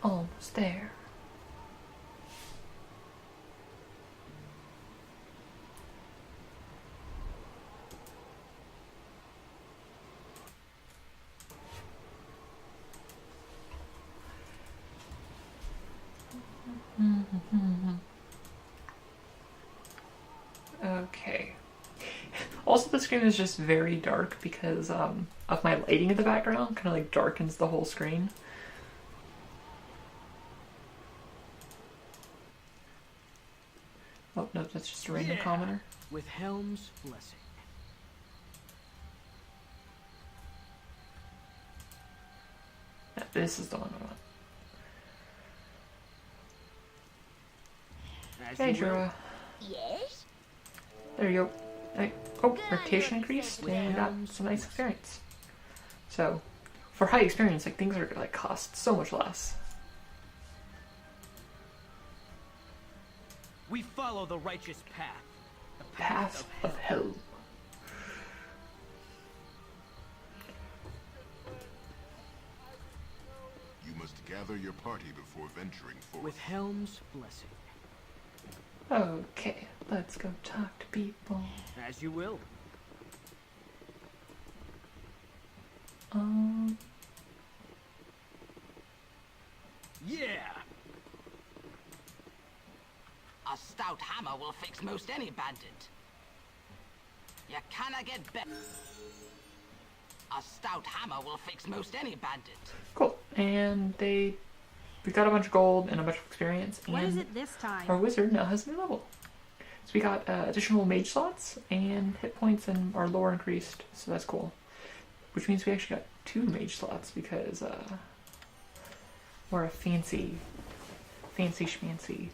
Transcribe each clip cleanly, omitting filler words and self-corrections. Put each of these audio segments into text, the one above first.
almost there. Okay. Also, the screen is just very dark because of my lighting in the background. Kind of like darkens the whole screen. Oh, no, that's just a random commenter. With Helm's blessing. Yeah, this is the one I want. Hey, Jura. Yes? There you go. Hey. Oh, reputation increased, and we got some nice experience. So, for high experience, like things are like cost so much less. We follow the righteous path. The Path of hell. You must gather your party before venturing forth. With Helm's blessing. Okay, let's go talk to people. As you will. Yeah! A stout hammer will fix most any bandit. You cannot get better. A stout hammer will fix most any bandit. Cool. And we got a bunch of gold and a bunch of experience. And What is it this time? our wizard now has a new level. So we got additional mage slots and hit points and our lore increased. So that's cool. Which means we actually got 2 mage slots because we're a fancy schmancy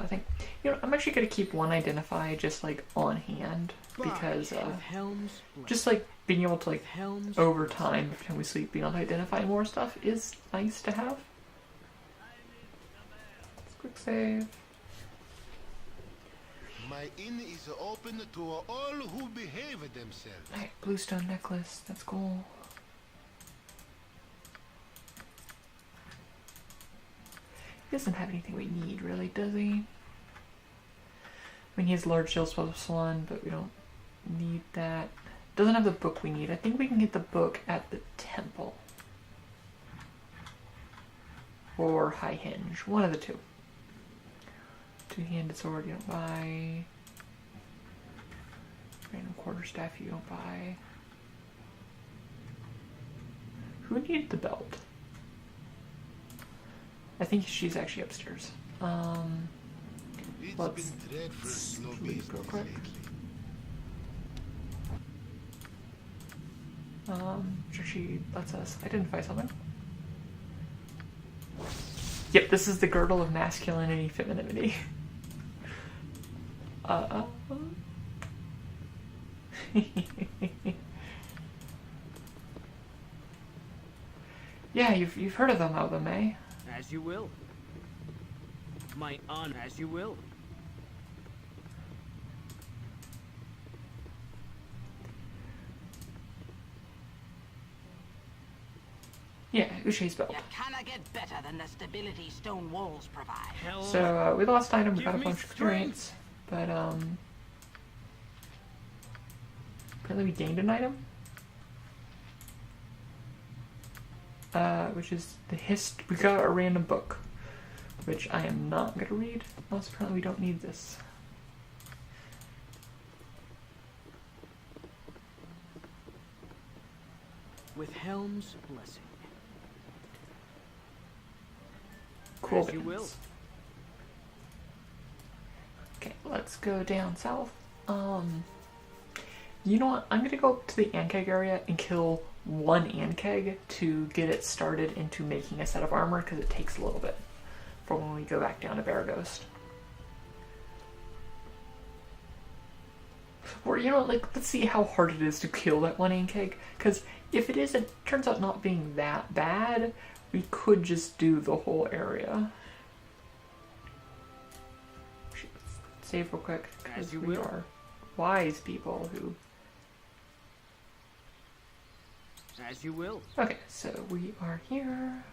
thing. You know, I'm actually going to keep one identify just like on hand because just like being able to like over time every time we sleep being able to identify more stuff is nice to have. Let's quick save. My inn is open to all who behave themselves. Alright, bluestone necklace, that's cool. He doesn't have anything we need really, does he? I mean, he has large shield +1, but we don't need that. Doesn't have the book we need. I think we can get the book at the temple. Or High Hinge. One of the two. Two-handed sword you don't buy. Random quarterstaff you don't buy. Who needed the belt? I think she's actually upstairs. Let's sleep real quick. Sure she lets us identify something. Yep, this is the girdle of masculinity, femininity. Yeah, you've heard of them, eh? As you will. My honor, as you will. Yeah, Uche's belt. You cannot get better than the stability stone walls provide. So we lost an item, we got a bunch of experience, but apparently we gained an item, which is we got a random book, which I am not going to read. Also, apparently we don't need this. With Helm's blessing. Cool. As you will. Okay, let's go down south. You know what? I'm gonna go up to the Ankeg area and kill one Ankeg to get it started into making a set of armor, because it takes a little bit for when we go back down to Baraghost. Or, you know, like, let's see how hard it is to kill that one Ankeg, because if it turns out not being that bad, we could just do the whole area. Save real quick, because we are wise people who... As you will. Okay, so we are here.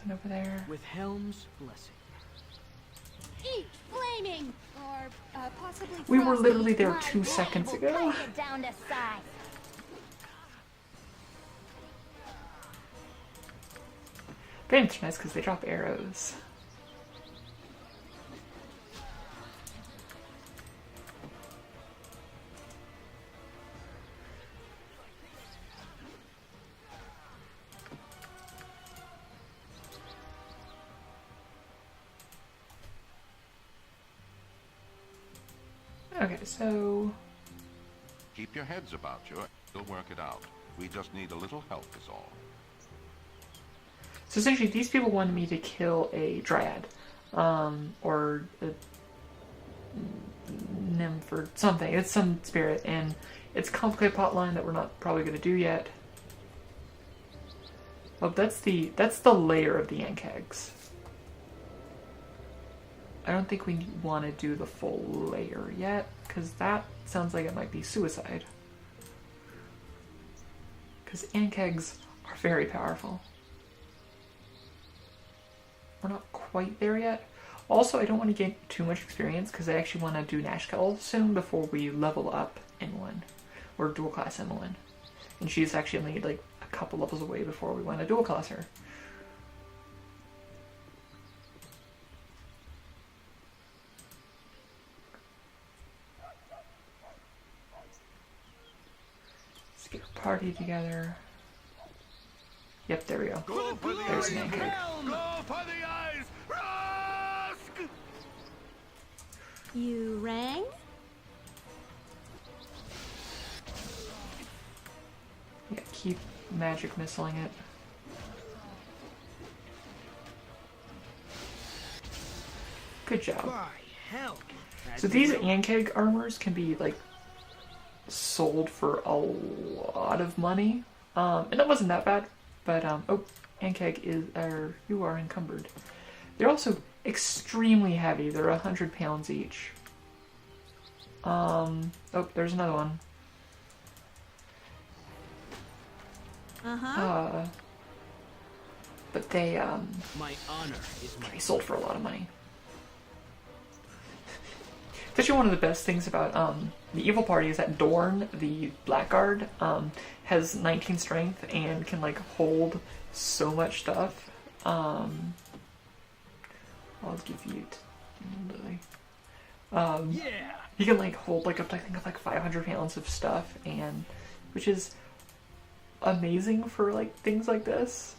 weapon over there. With Helm's blessing. Eat flaming, or possibly. We were frosty. literally there My 2 blade seconds will ago. cut it down to size. Bandits are nice because they drop arrows. Okay, so Keep your heads about you. We'll work it out. We just need a little help is all. So essentially, these people wanted me to kill a dryad, or a nymph or something. It's some spirit, and it's a complicated plotline that we're not probably going to do yet. Oh, that's the layer of the Ankegs. I don't think we want to do the full layer yet, because that sounds like it might be suicide. Because Ankegs are very powerful. We're not quite there yet. Also, I don't want to get too much experience because I actually want to do Nashkel soon before we level up N1 or dual class N1. And she's actually only like a couple levels away before we want to dual class her. Let's get our party together. Yep, there we go. Go for the There's eyes, an Ankeg. Go for the eyes! Rusk! You rang? Yeah, keep magic missiling it. Good job. By hell. So these Ankeg armors can be like sold for a lot of money, and that wasn't that bad. But oh, Ankeg is, you are encumbered. They're also extremely heavy. They're 100 pounds each. Oh, there's another one. But they My honor is my they sold for a lot of money. It's actually one of the best things about the evil party is that Dorn, the blackguard, has 19 strength and can like hold so much stuff. I'll give you Lily. yeah. He can like hold like up to I think like 500 pounds of stuff, and which is amazing for like things like this.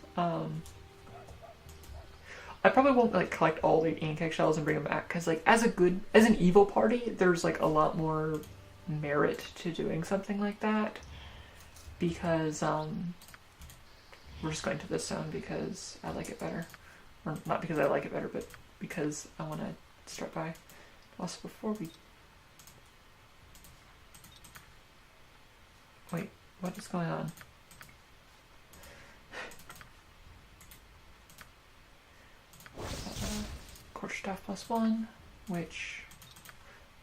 I probably won't like collect all the Ankeg shells and bring them back because like as an evil party, there's like a lot more merit to doing something like that because we're just going to this zone because I like it better, or not because I like it better, but because I want to start by. Also, before we wait, what is going on? Quarterstaff +1, which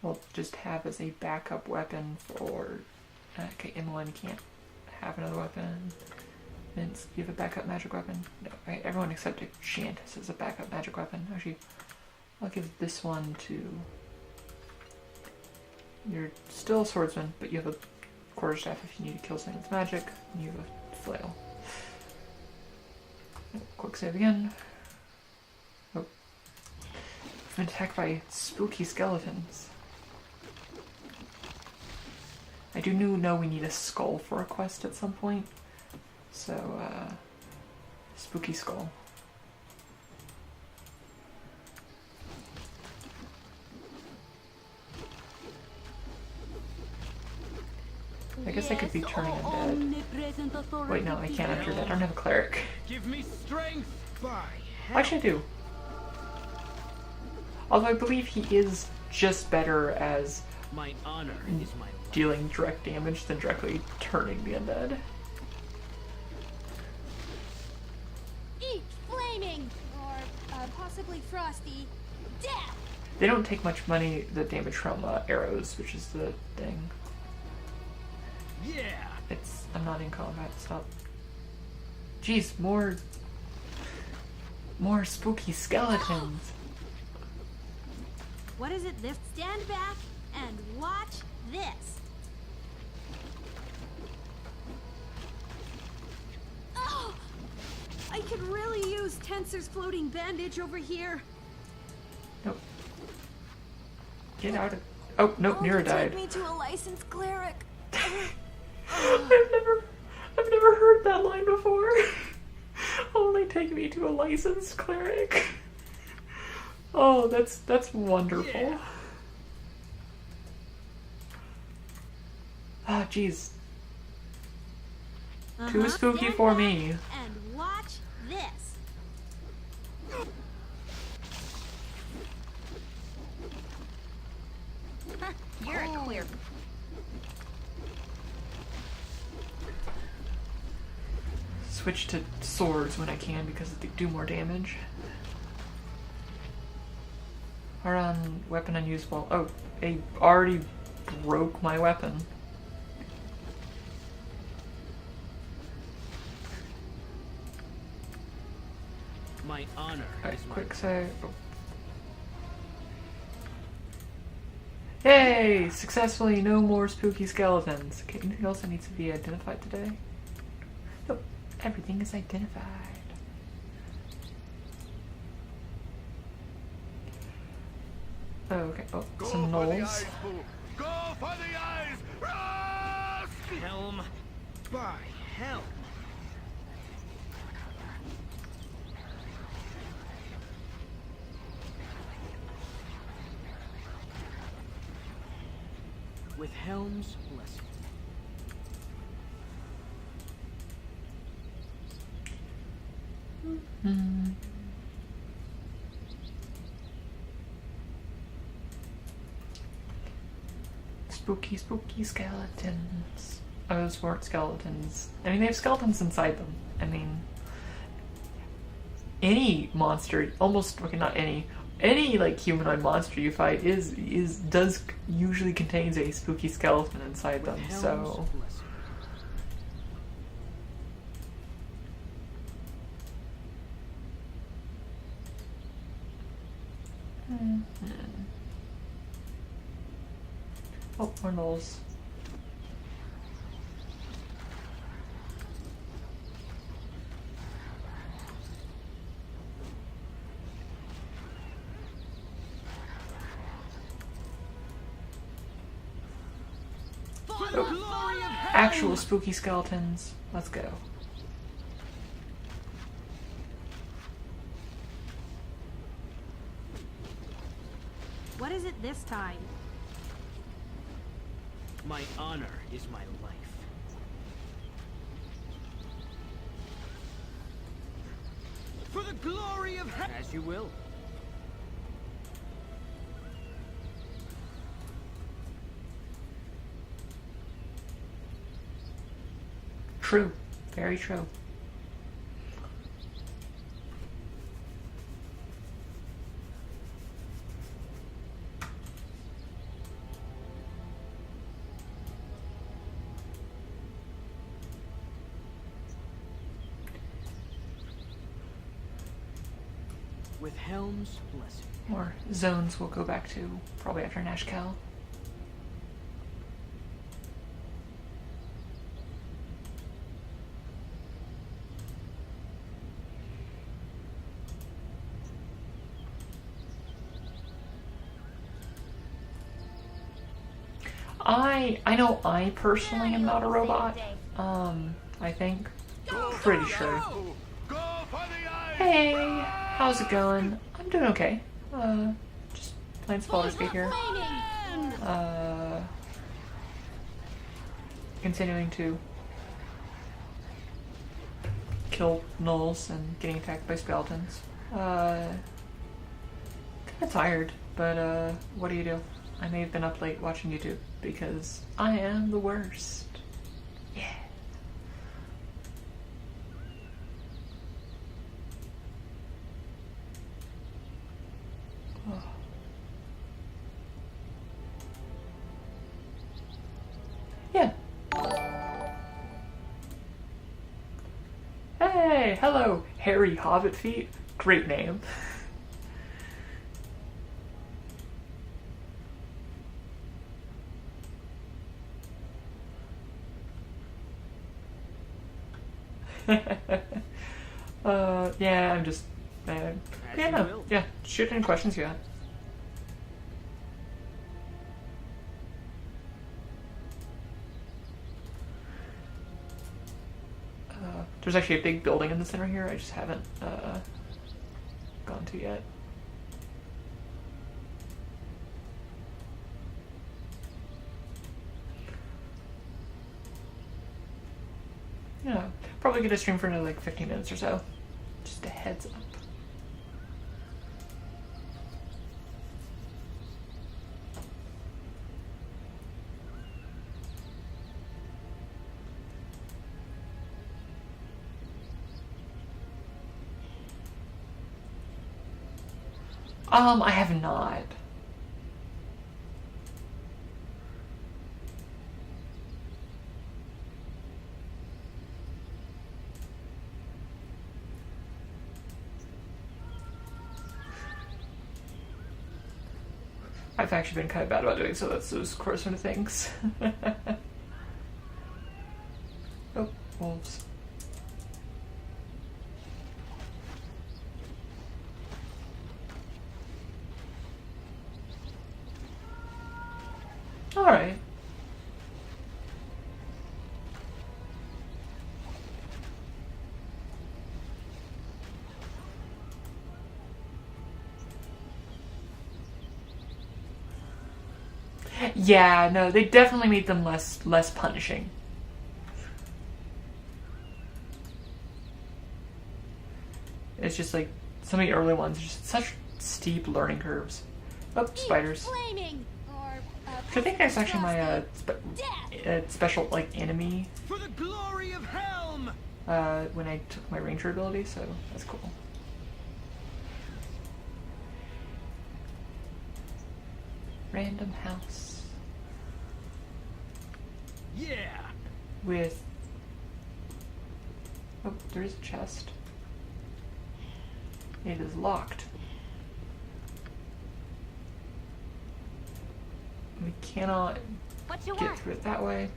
we'll just have as a backup weapon for. Okay, M1 can't have another weapon. Mince, you have a backup magic weapon? No, right? Everyone except Shantis has a backup magic weapon. Actually, I'll give this one to. You're still a swordsman, but you have a quarterstaff if you need to kill something with magic, and you have a flail. Quick save again. Oh. I've been attacked by spooky skeletons. I do know we need a skull for a quest at some point. So, spooky skull. I guess I could be turning undead. Wait, no, I can't enter that. I don't have a cleric. Give me strength. By hell. Actually, I do. Although I believe he is just better as My honor is my life. dealing direct damage than directly turning the undead. Eat flaming, or possibly frosty. Death. They don't take much money, the damage from arrows, which is the thing. Yeah. I'm not in combat, stop. Jeez, more. More spooky skeletons. What is it this? Stand back and watch this. Oh! I could really use Tensor's floating bandage over here. Nope. Get out of... Oh, nope, Nira died. Take me to a licensed cleric. I've never heard that line before. Only take me to a licensed cleric. Oh, that's wonderful. Ah, jeez. Too spooky Stand for back me. And watch this. You're a queer. Switch to swords when I can because they do more damage. Or on weapon unusable. Oh, I already broke my weapon. My honor Alright, is my quick save. Oh. Yay! Successfully, no more spooky skeletons. Okay, anything else that needs to be identified today? Nope, everything is identified. Okay, oh, Go some for the gnolls. eyes, fool. Go for the eyes! Rush! helm. By helm. With helm's blessing. Spooky, spooky skeletons. Oh, those weren't skeletons. I mean, they have skeletons inside them. I mean, any monster, almost, okay, not any like humanoid monster you fight does usually contains a spooky skeleton inside With them. helm's So, blessing. oh, more gnolls. Oh, actual spooky skeletons. Let's go. What is it this time? My honor is my life. For the glory of heaven. As you will. True. Very true. With helm's blessing. More zones we'll go back to probably after Nashkel. I know I personally am not a robot. I think. Pretty sure. Go for the eyes! Hey, how's it going? I'm doing okay. Just playing Baldur's Gate here. Continuing to kill gnolls and getting attacked by skeletons. Kinda tired, but what do you do? I may have been up late watching YouTube because I am the worst. Yeah. Oh. Yeah. Hey, hello, hairy hobbit feet. Great name. Yeah, I'm just... yeah, you no. will. Yeah, shoot any questions you got. There's actually a big building in the center here. I just haven't gone to yet. Yeah, probably gonna stream for another like 15 minutes or so. Just a heads up. I have not. I've actually been kind of bad about doing so. That's those sort of things. Oh, wolves. All right. Yeah, no, they definitely made them less punishing. It's just like some of the early ones are just such steep learning curves. Oh, spiders. Flaming, or, I think that's actually my special like enemy For the glory of Helm! when I took my ranger ability, so that's cool. Random house Yeah! with... Oh, there is a chest. It is locked. We cannot What you get want? through it that way.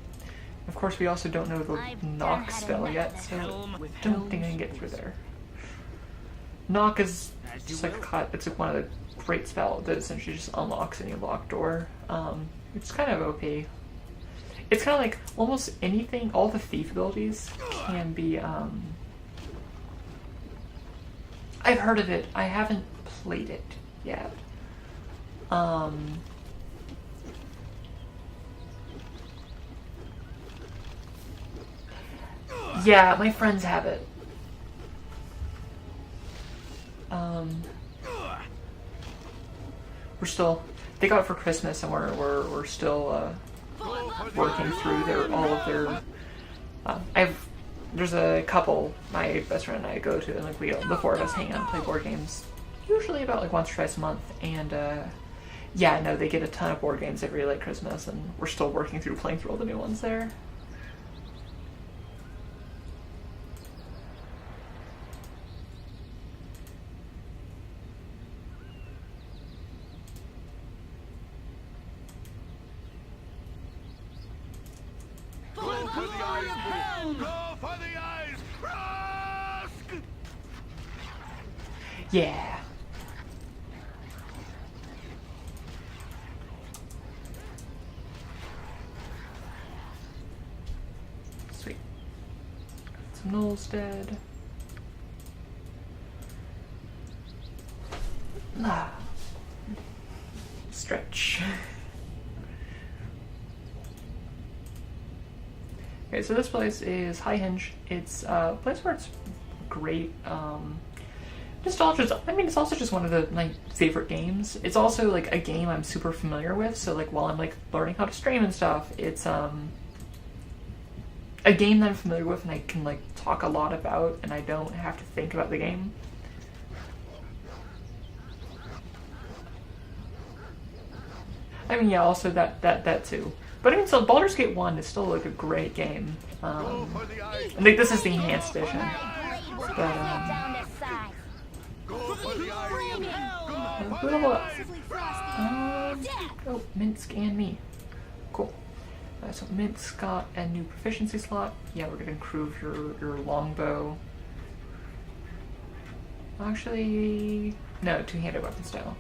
Of course, we also don't know the I've knock had spell enough yet, of so Helm with don't think I can get through there. Knock is As just you like will. it's like one of the great spells that essentially just unlocks any locked door. It's kind of OP. It's kind of like almost anything. All the thief abilities can be. I've heard of it. I haven't played it yet. Yeah, my friends have it. We're still. They got it for Christmas, and we're still working through all of their. There's a couple my best friend and I go to, and like the four of us hang out and play board games, usually about like once or twice a month. And yeah, no, they get a ton of board games every like Christmas, and we're still working through playing through all the new ones there. Go for the eyes, Helm! Go for the eyes! Rask! Yeah. Sweet. Some Noel's dead. Ah. Stretch. Okay, so this place is High Hinge. It's a place where it's great. Nostalgia. I mean, it's also just one of my favorite games. It's also like a game I'm super familiar with. So like while I'm like learning how to stream and stuff, it's a game that I'm familiar with and I can like talk a lot about, and I don't have to think about the game. I mean, yeah, also that too. But I mean, so Baldur's Gate 1 is still like a great game. Go for the eyes! I think this is the enhanced edition. My blade will But, cut you down to size. Go who leveled up? Massively frosty. Oh, Minsk and me. Cool. So Minsk got a new proficiency slot. Yeah, we're gonna improve your longbow. Actually, no, two-handed weapon style.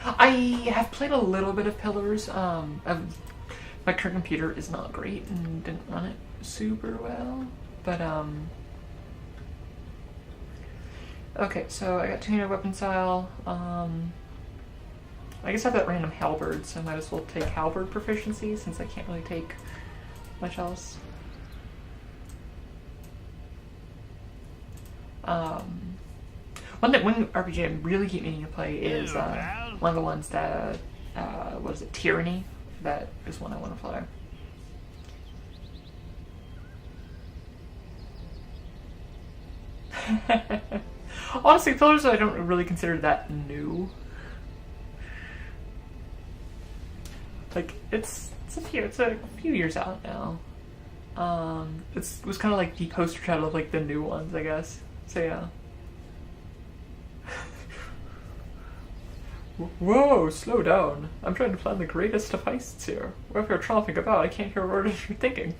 I have played a little bit of Pillars. My current computer is not great and didn't run it super well, but okay, so I got two-handed weapon style. I guess I have that random halberd, so I might as well take halberd proficiency since I can't really take much else. One RPG I really keep meaning to play is one of the ones that what is it, Tyranny? That is one I want to play. Honestly, Pillars I don't really consider that new. Like it's a few years out now. It was kind of like the poster child of like the new ones, I guess. So yeah. Whoa, slow down. I'm trying to plan the greatest of heists here. Whatever you're tromping about, I can't hear what it is you're thinking.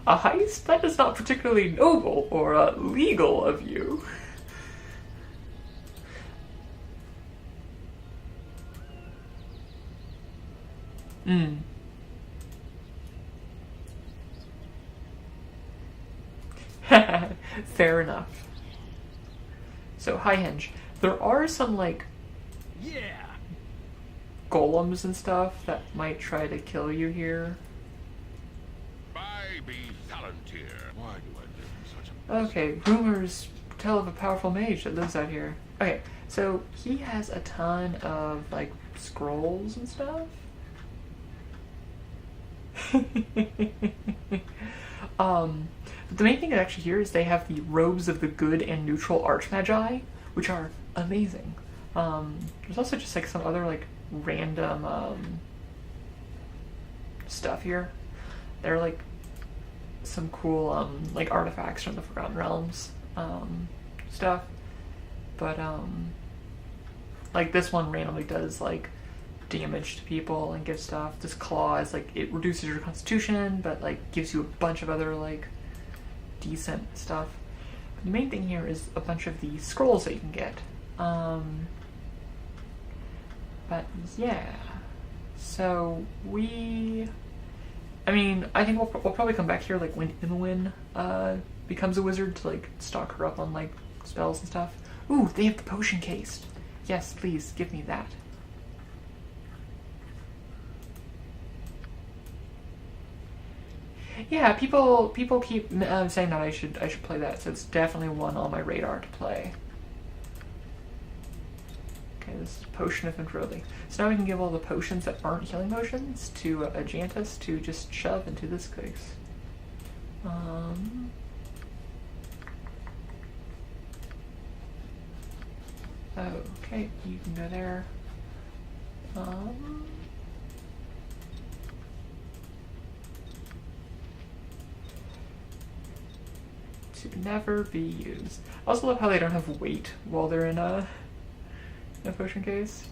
A heist? That is not particularly noble or legal of you. Fair enough. So, High Hinge. There are some, like, golems and stuff that might try to kill you here. Baby Palantir. Why do I live in such a... Okay, rumors tell of a powerful mage that lives out here. Okay, so he has a ton of, like, scrolls and stuff. But the main thing actually here is they have the robes of the good and neutral archmagi, which are amazing. There's also just like some other like random stuff here. They're like some cool like artifacts from the Forgotten Realms stuff. But like this one randomly does like damage to people and gives stuff. This claw is like it reduces your constitution, but like gives you a bunch of other like decent stuff. But the main thing here is a bunch of the scrolls that you can get. But yeah, so I mean, I think we'll probably come back here like when Imwin becomes a wizard to like stock her up on like spells and stuff. Ooh, they have the potion case. Yes, please give me that. Yeah, people keep saying that I should play that, so it's definitely one on my radar to play. Okay, this is Potion of Improvity. So now we can give all the potions that aren't healing potions to Ajantis to just shove into this case. Okay, you can go there. To never be used. I also love how they don't have weight while they're in a potion case.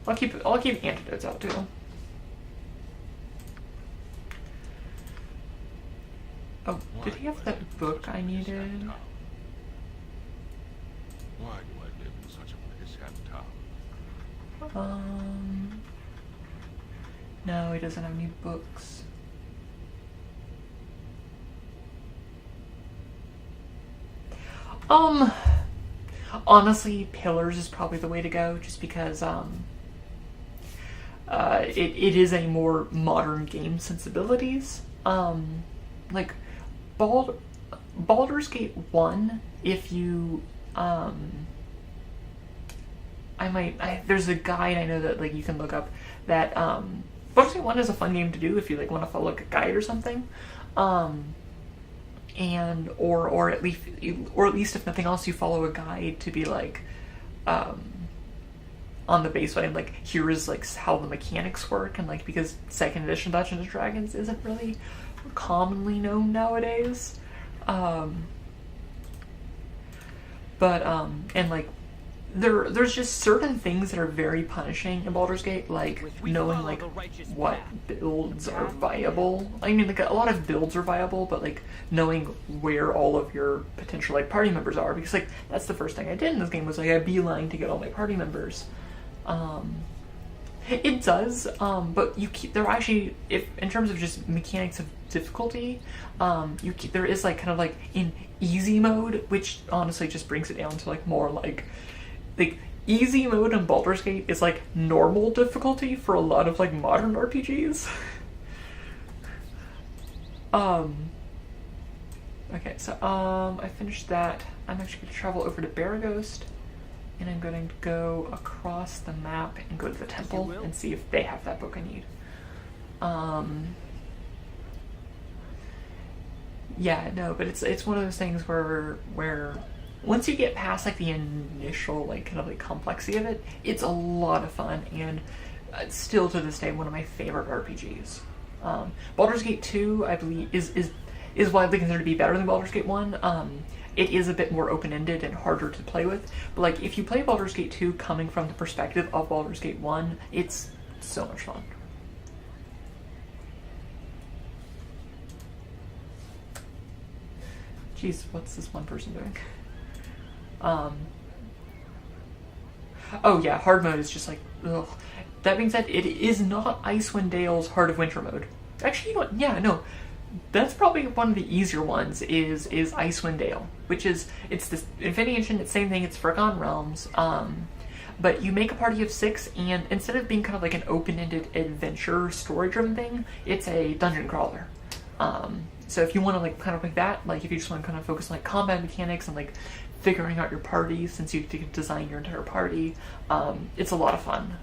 I'll keep antidotes out too. Oh, did he have that book I needed? Why do I live in such a mishap town? No, he doesn't have any books. Honestly, Pillars is probably the way to go, just because it is a more modern game sensibilities. Like Baldur's Gate 1, if you there's a guide I know that like you can look up that Baldur's Gate 1 is a fun game to do if you like want to follow like a guide or something. And or at least if nothing else you follow a guide to be like on the baseline, like here is like how the mechanics work, and like because second edition Dungeons and Dragons isn't really commonly known nowadays, but and like there's just certain things that are very punishing in Baldur's Gate, like knowing like what builds are viable. I mean, like a lot of builds are viable, but like knowing where all of your potential like party members are, because like that's the first thing I did in this game was like I beeline to get all my party members. It does, but you keep there actually, if in terms of just mechanics of difficulty, there is like kind of like in easy mode, which honestly just brings it down to like more like easy mode in Baldur's Gate is like normal difficulty for a lot of like modern RPGs. Okay, so I finished that. I'm actually going to travel over to Baragost, and I'm going to go across the map and go to the temple and see if they have that book I need. Yeah, no, but it's one of those things where once you get past like the initial like kind of like complexity of it, it's a lot of fun, and still to this day one of my favorite RPGs. Baldur's Gate 2, I believe, is widely considered to be better than Baldur's Gate 1. It is a bit more open-ended and harder to play with, but like if you play Baldur's Gate 2 coming from the perspective of Baldur's Gate 1, it's so much fun. Jeez, what's this one person doing? Oh yeah, hard mode is just like, ugh. That being said, it is not Icewind Dale's Heart of Winter mode. Actually, you know what? Yeah, no. That's probably one of the easier ones, is Icewind Dale, which is, it's this Infinity Ancient, it's the same thing, it's Forgotten Realms, but you make a party of 6, and instead of being kind of like an open-ended adventure, story-driven thing, it's a dungeon crawler. So if you want to like kind of like that, like if you just want to kind of focus on like combat mechanics and like figuring out your party, since you can design your entire party, it's a lot of fun.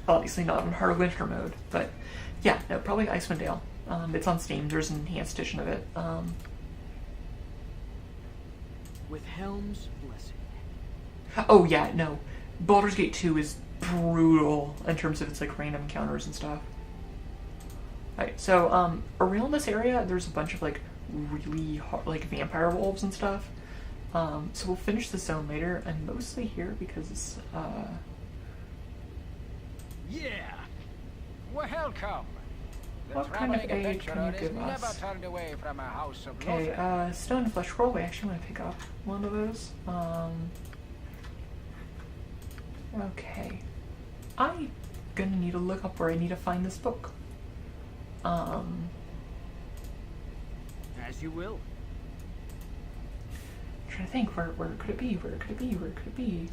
Obviously not in Heart of Winter mode, but yeah, no, probably Icewind Dale. It's on Steam. There's an enhanced edition of it. With Helm's blessing. Oh yeah, no. Baldur's Gate 2 is brutal in terms of its like random encounters and stuff. Alright, so around this area, there's a bunch of like really hard, like vampire wolves and stuff. So we'll finish the zone later. I'm mostly here because it's Yeah. Welcome. The what kind of traveling aid can you adventurer is give never us? turned away from a house of Okay, Lothar. Stone Flesh Scroll. We actually want to pick up one of those. Okay. I'm gonna need to look up where I need to find this book. As you will. I'm trying to think, where could it be? Where could it be? Where could it be?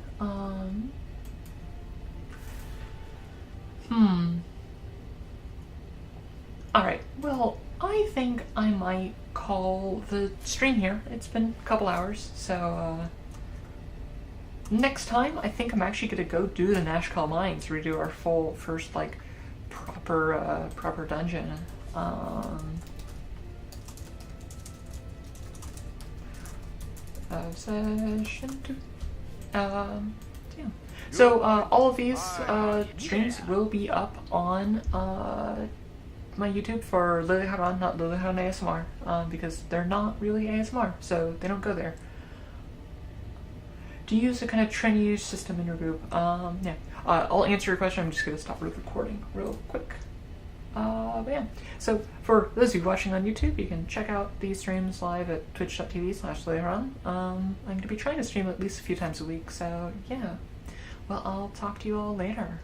Alright, well, I think I might call the stream here. It's been a couple hours, so, next time, I think I'm actually gonna go do the Nashkel Mines, redo our full first, like, proper dungeon. Session 2. Yeah. So, all of these, streams will be up on, my YouTube for Lily Haran, not Lily Haran ASMR, because they're not really ASMR, so they don't go there. Do you use a kind of trendy system in your group? Yeah. I'll answer your question. I'm just going to stop recording real quick. But yeah. So for those of you watching on YouTube, you can check out these streams live at twitch.tv/LilyHaran. I'm going to be trying to stream at least a few times a week, so yeah. Well, I'll talk to you all later.